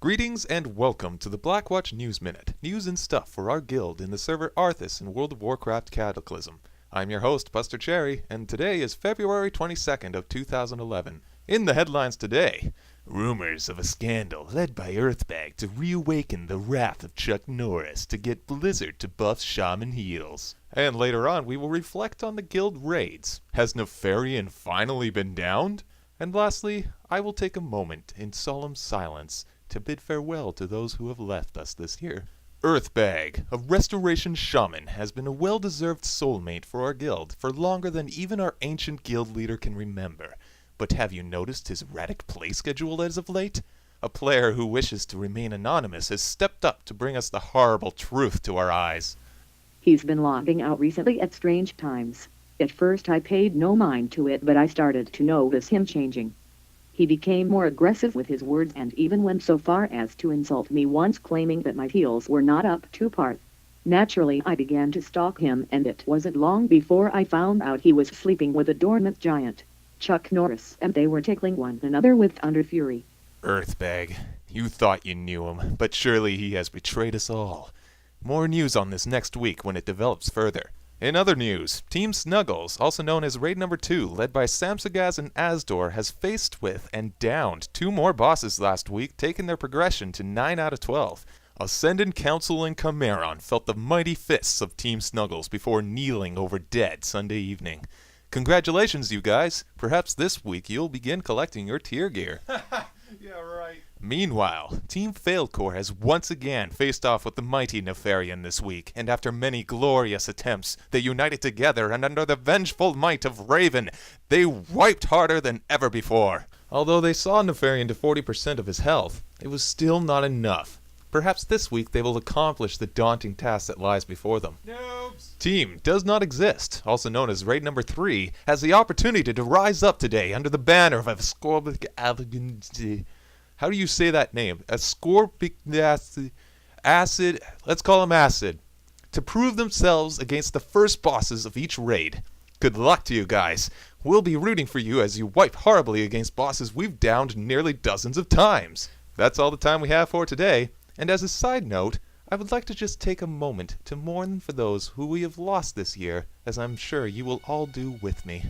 Greetings and welcome to the Blackwatch News Minute, news and stuff for our guild in the server Arthas in World of Warcraft Cataclysm. I'm your host, Buster Cherry, and today is February 22nd of 2011. In the headlines today, rumors of a scandal led by Earthbag to reawaken the wrath of Chuck Norris to get Blizzard to buff Shaman heals. And later on, we will reflect on the guild raids. Has Neferian finally been downed? And lastly, I will take a moment in solemn silence to bid farewell to those who have left us this year. Earthbag, a restoration shaman, has been a well-deserved soulmate for our guild for longer than even our ancient guild leader can remember. But have you noticed his erratic play schedule as of late? A player who wishes to remain anonymous has stepped up to bring us the horrible truth to our eyes. He's been logging out recently at strange times. At first I paid no mind to it, but I started to notice him changing. He became more aggressive with his words and even went so far as to insult me once, claiming that my heels were not up to par. Naturally, I began to stalk him, and it wasn't long before I found out he was sleeping with a dormant giant, Chuck Norris, and they were tickling one another with utter fury. Earthbag, you thought you knew him, but surely he has betrayed us all. More news on this next week when it develops further. In other news, Team Snuggles, also known as Raid Number 2, led by Samsagaz and Asdor, has faced with and downed 2 more bosses last week, taking their progression to 9 out of 12. Ascendant Council and Chimeron felt the mighty fists of Team Snuggles before kneeling over dead Sunday evening. Congratulations, you guys. Perhaps this week you'll begin collecting your tier gear. Yeah, right. Meanwhile, Team Failcore has once again faced off with the mighty Neferian this week, and after many glorious attempts, they united together, and under the vengeful might of Raven, they wiped harder than ever before. Although they saw Neferian to 40% of his health, it was still not enough. Perhaps this week they will accomplish the daunting task that lies before them. Noobs! Team Does Not Exist, also known as Raid Number 3, has the opportunity to rise up today under the banner of Ascorbic How do you say that name? Ascorbic Acid, let's call him Acid, to prove themselves against the first bosses of each raid. Good luck to you guys. We'll be rooting for you as you wipe horribly against bosses we've downed nearly dozens of times. That's all the time we have for today. And as a side note, I would like to just take a moment to mourn for those who we have lost this year, as I'm sure you will all do with me.